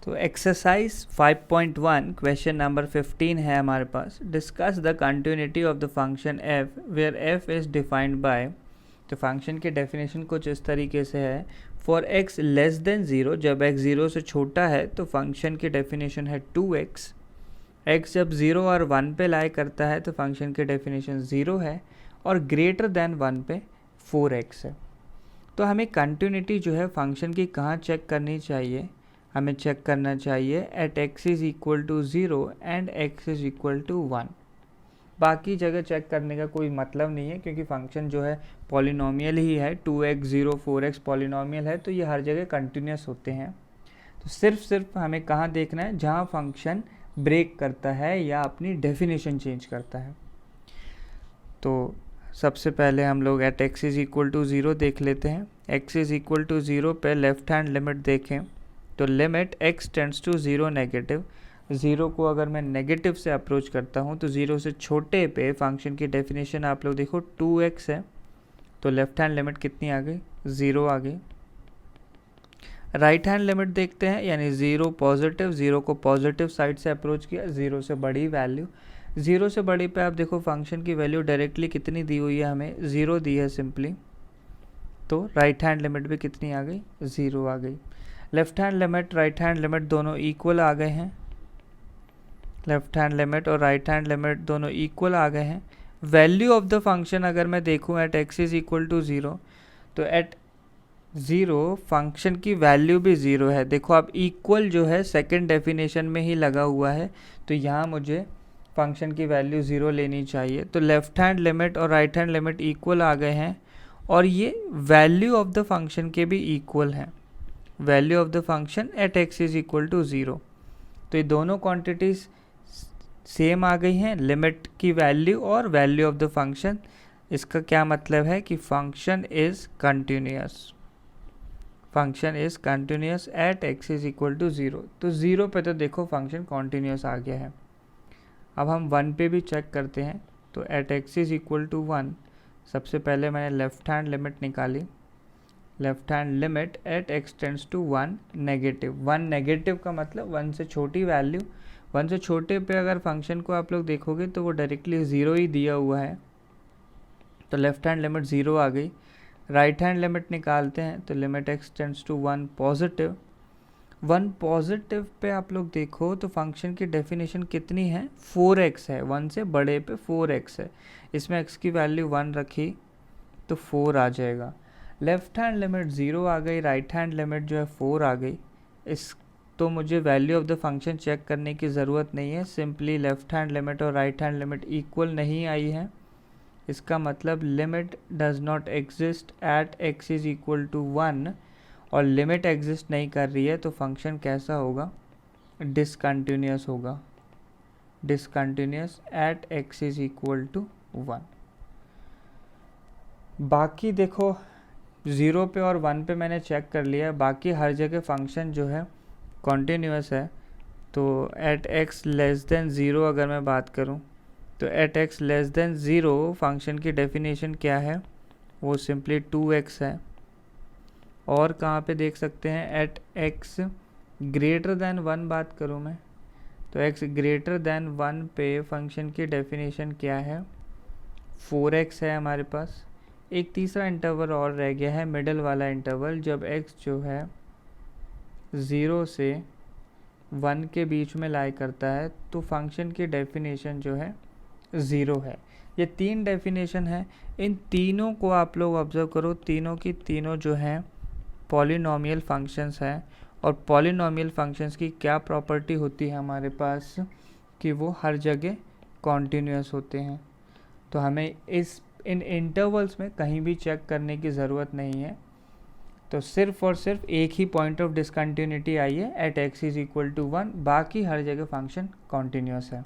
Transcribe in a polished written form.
तो exercise 5.1 question number 15 है हमारे पास। Discuss the continuity of the function f where f is defined by. तो फंक्शन की डेफिनेशन कुछ इस तरीके से है, for x less than zero, जब एक्स ज़ीरो से छोटा है तो फंक्शन की डेफिनेशन है 2x। एक्स जब 0 और 1 पे लाई करता है तो फंक्शन की डेफिनेशन 0 है, और ग्रेटर देन 1 पे 4x है। तो हमें कंटिन्यूटी जो है फंक्शन की कहाँ चेक करनी चाहिए? हमें चेक करना चाहिए at x is equal to 0 and x is equal to 1। बाकी जगह चेक करने का कोई मतलब नहीं है, क्योंकि फंक्शन जो है पॉलिनोमियल ही है। 2x 0 4x पॉलिनोमियल है, तो ये हर जगह कंटिन्यूस होते हैं। तो सिर्फ हमें कहाँ देखना है? जहाँ फंक्शन ब्रेक करता है या अपनी डेफिनेशन चेंज करता है। तो सबसे पहले हम लोग at x is equal to 0 देख लेते हैं। एक्स इज़ इक्वल टू 0 पे लेफ्ट हैंड लिमिट देखें तो limit x tends to 0 negative. 0 को अगर मैं नेगेटिव से अप्रोच करता हूँ तो 0 से छोटे पे फंक्शन की डेफिनेशन आप लोग देखो 2x है, तो लेफ्ट हैंड लिमिट कितनी आ गई? 0 आ गई। राइट हैंड लिमिट देखते हैं, यानी 0 पॉजिटिव, 0 को पॉजिटिव साइड से अप्रोच किया, 0 से बड़ी वैल्यू। 0 से बड़ी पे आप देखो फंक्शन की वैल्यू डायरेक्टली कितनी दी हुई है? हमें 0 दी है सिंपली, तो राइट हैंड लिमिट भी कितनी आ गई? 0 आ गई। Left hand limit right hand limit दोनों इक्वल आ गए हैं। लेफ्ट हैंड लिमिट और राइट हैंड लिमिट दोनों इक्वल आ गए हैं। वैल्यू ऑफ द फंक्शन अगर मैं देखूं at x is equal to 0, तो एट 0 फंक्शन की वैल्यू भी 0 है। देखो अब इक्वल जो है सेकंड डेफिनेशन में ही लगा हुआ है, तो यहाँ मुझे फंक्शन की वैल्यू 0 लेनी चाहिए। तो लेफ्ट हैंड लिमिट और राइट हैंड लिमिट इक्वल आ गए हैं, और ये वैल्यू ऑफ द फंक्शन के भी इक्वल हैं। Value of the function at x is equal to 0, तो ये दोनों क्वांटिटीज सेम आ गई हैं, लिमिट की वैल्यू और वैल्यू ऑफ द फंक्शन। इसका क्या मतलब है कि function is continuous. Function is continuous at x is equal to 0। तो 0 पे तो देखो फंक्शन कॉन्टीन्यूअस आ गया है। अब हम 1 पे भी चेक करते हैं, तो at x is equal to 1, सबसे पहले मैंने लेफ्ट हैंड लिमिट निकाली। Left hand limit at x tends to 1 negative. 1 negative का मतलब 1 से छोटी वैल्यू। 1 से छोटे पे अगर फंक्शन को आप लोग देखोगे तो वो डायरेक्टली 0 ही दिया हुआ है, तो लेफ्ट हैंड लिमिट 0 आ गई। राइट हैंड लिमिट निकालते हैं, तो limit x tends to 1 positive. 1 positive पे आप लोग देखो तो फंक्शन की डेफिनेशन कितनी है? 4x है। 1 से बड़े पे 4x है, इसमें x की वैल्यू 1 रखी तो 4 आ जाएगा। लेफ्ट हैंड लिमिट 0 आ गई, राइट हैंड लिमिट जो है 4 आ गई। इस तो मुझे value of the function check करने की ज़रूरत नहीं है, सिंपली लेफ्ट हैंड लिमिट और राइट हैंड लिमिट इक्वल नहीं आई है। इसका मतलब limit does not exist at x is equal to 1, और लिमिट एग्जिस्ट नहीं कर रही है, तो फंक्शन कैसा होगा? डिसकंटिन्यूअस होगा। Discontinuous at x is equal to 1। बाकी देखो 0 पे और 1 पे मैंने चेक कर लिया, बाकी हर जगह फंक्शन जो है कॉन्टीन्यूअस है। तो एट एक्स लेस देन 0 अगर मैं बात करूं, तो at x less than 0 function की डेफिनेशन क्या है? वो सिंपली 2x है। और कहाँ पे देख सकते हैं? एट एक्स ग्रेटर देन 1 बात करूं मैं, तो x ग्रेटर देन 1 पे फंक्शन की डेफिनेशन क्या है? 4x है हमारे पास। एक तीसरा इंटरवल और रह गया है, मिडल वाला इंटरवल, जब x जो है 0 से 1 के बीच में लाई करता है तो फंक्शन की डेफिनेशन जो है 0 है। ये 3 डेफिनेशन है, इन तीनों को आप लोग ऑब्जर्व करो, तीनों की तीनों जो हैं पॉलिनोमियल फंक्शंस हैं। और पॉलिनोमियल फंक्शंस की क्या प्रॉपर्टी होती है हमारे पास? कि वो हर जगह कॉन्टीन्यूअस होते हैं। तो हमें इन इंटरवल्स में कहीं भी चेक करने की ज़रूरत नहीं है, तो सिर्फ और सिर्फ एक ही पॉइंट ऑफ डिसकंटिन्यूटी आई है at x is equal to 1, बाकी हर जगह फंक्शन कॉन्टीन्यूअस है।